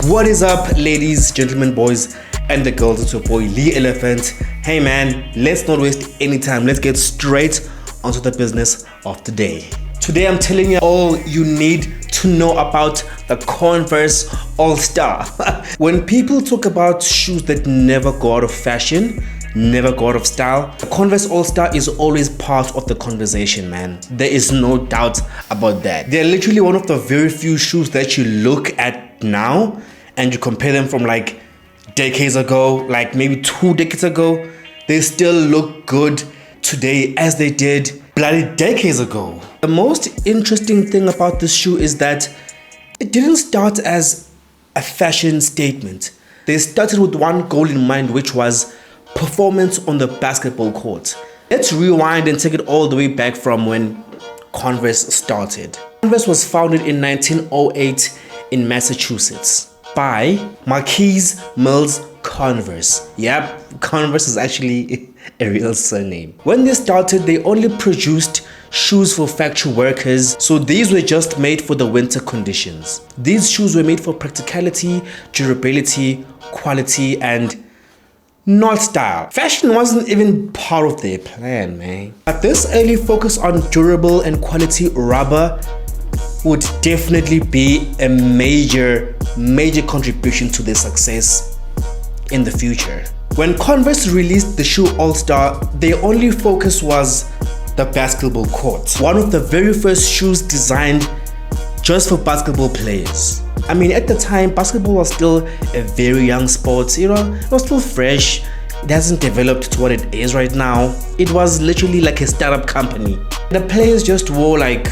What is up, ladies, gentlemen, boys, and the girls? It's your boy Lee Elephant. Hey man, let's not waste any time. Let's get straight onto the business of the day. Today I'm telling you all you need to know about the Converse All Star. When people talk about shoes that never go out of fashion, never go out of style, the Converse All Star is always part of the conversation, man. There is no doubt about that. They're literally one of the very few shoes that you look at now and you compare them from like decades ago, like maybe 2 decades ago, they still look good today as they did bloody decades ago. The most interesting thing about this shoe is that it didn't start as a fashion statement. They started with one goal in mind, which was performance on the basketball court. Let's rewind and take it all the way back from when Converse started. Converse was founded in 1908 in Massachusetts by Marquise Mills Converse. Yep, Converse is actually a real surname. When they started, they only produced shoes for factory workers, so these were just made for the winter conditions. These shoes were made for practicality, durability, quality, and not style. Fashion wasn't even part of their plan, man. But this early focus on durable and quality rubber would definitely be a major contribution to their success in the future. When Converse released the shoe All Star, their only focus was the basketball court. One of the very first shoes designed just for basketball players. I mean, at the time, basketball was still a very young sport, it was still fresh. It hasn't developed to what it is right now. It was literally like a startup company. The players just wore like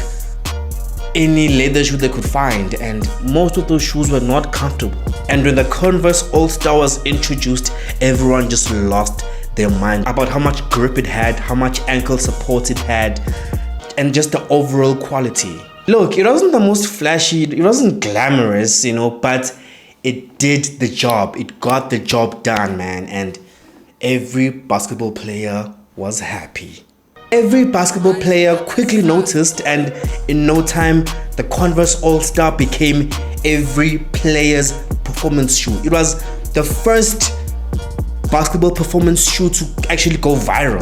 any leather shoe they could find, and most of those shoes were not comfortable. And when the Converse All Star was introduced, everyone just lost their mind about how much grip it had, how much ankle support it had, and just the overall quality. Look, it wasn't the most flashy, it wasn't glamorous, but it did the job. It got the job done, man, and every basketball player was happy. Every basketball player quickly noticed, and in no time, the Converse All Star became every player's performance shoe. It was the first basketball performance shoe to actually go viral.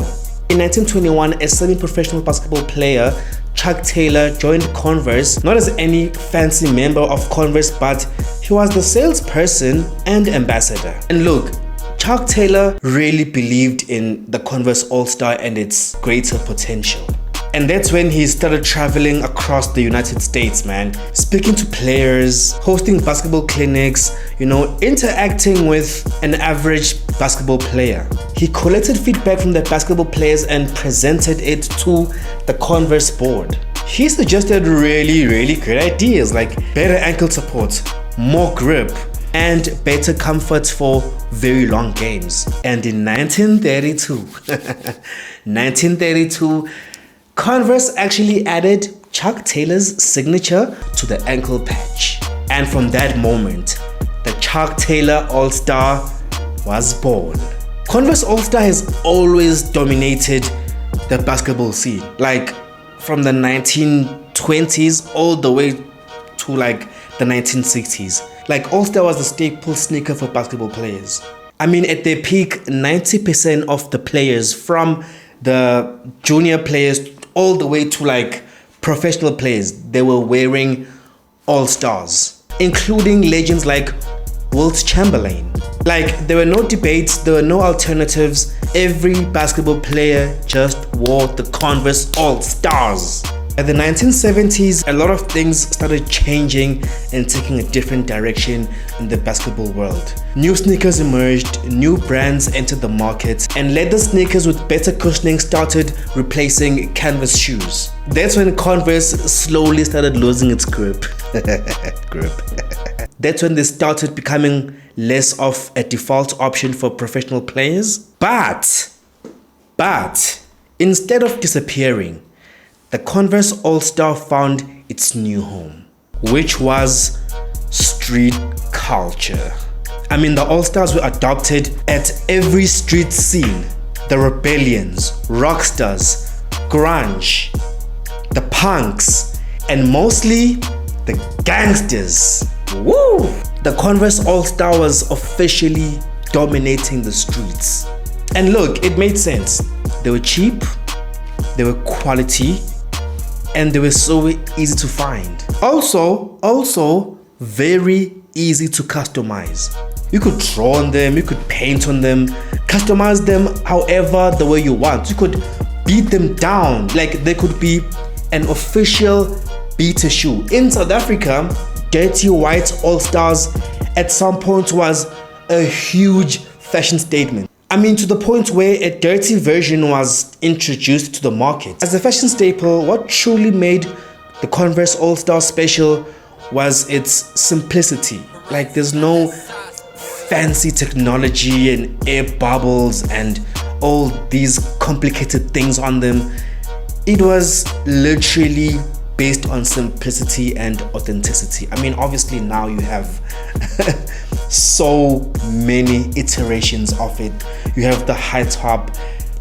In 1921, a semi-professional basketball player, Chuck Taylor, joined Converse, not as any fancy member of Converse, but he was the salesperson and ambassador. And look, Chuck Taylor really believed in the Converse All Star and its greater potential. And that's when he started traveling across the United States, man, speaking to players, hosting basketball clinics, interacting with an average basketball player. He collected feedback from the basketball players and presented it to the Converse board. He suggested really great ideas like better ankle support, more grip, and better comfort for very long games. And in 1932, Converse actually added Chuck Taylor's signature to the ankle patch. And from that moment, the Chuck Taylor All Star was born. Converse All Star has always dominated the basketball scene, like from the 1920s all the way to like the 1960s. Like, All Star was the staple sneaker for basketball players. I mean, at their peak, 90% of the players, from the junior players all the way to like professional players, they were wearing All Stars, including legends like Wilt Chamberlain. Like, there were no debates, there were no alternatives. Every basketball player just wore the Converse All Stars. By the 1970s, a lot of things started changing and taking a different direction in the basketball world. New sneakers emerged, new brands entered the market, and leather sneakers with better cushioning started replacing canvas shoes. That's when Converse slowly started losing its grip. That's when they started becoming less of a default option for professional players. But instead of disappearing, the Converse All Star found its new home, which was street culture. I mean, the All Stars were adopted at every street scene. The rebellions, rockstars, grunge, the punks, and mostly the gangsters. Woo! the Converse All Star was officially dominating the streets. And look, it made sense. They were cheap, they were quality, and they were so easy to find. Also very easy to customize. You could draw on them, you could paint on them, customize them however the way you want. You could beat them down. Like, they could be an official beater shoe. In South Africa, dirty white All Stars at some point was a huge fashion statement. I mean, to the point where a dirty version was introduced to the market. As a fashion staple, what truly made the Converse All Star special was its simplicity. Like, there's no fancy technology and air bubbles and all these complicated things on them. It was literally based on simplicity and authenticity. I mean, obviously now you have so many iterations of it. You have the high top,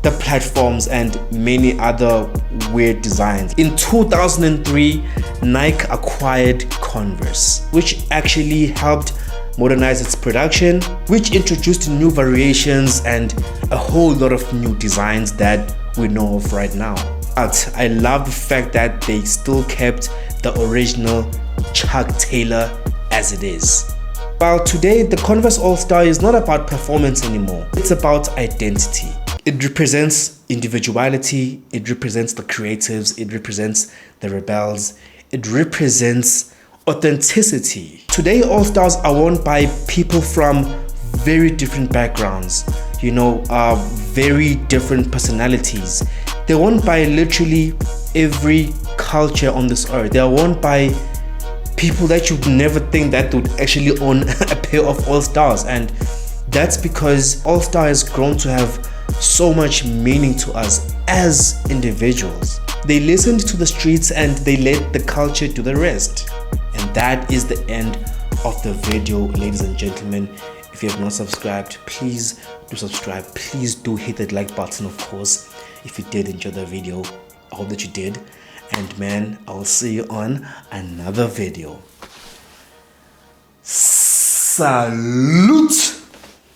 the platforms, and many other weird designs. In 2003, Nike acquired Converse, which actually helped modernize its production, which introduced new variations and a whole lot of new designs that we know of right now. But I love the fact that they still kept the original Chuck Taylor as it is. While today the Converse All Star is not about performance anymore, it's about identity. It represents individuality, it represents the creatives, it represents the rebels, it represents authenticity. Today All Stars are worn by people from very different backgrounds, very different personalities. They're worn by literally every culture on this earth. They're worn by people that you'd never think that would actually own a pair of All Stars, and that's because All Star has grown to have so much meaning to us as individuals. They listened to the streets and they let the culture do the rest. And that is the end of the video, ladies and gentlemen. If you have not subscribed, please do subscribe. Please do hit that like button, of course. If you did enjoy the video, I hope that you did. And man, I will see you on another video. Salute!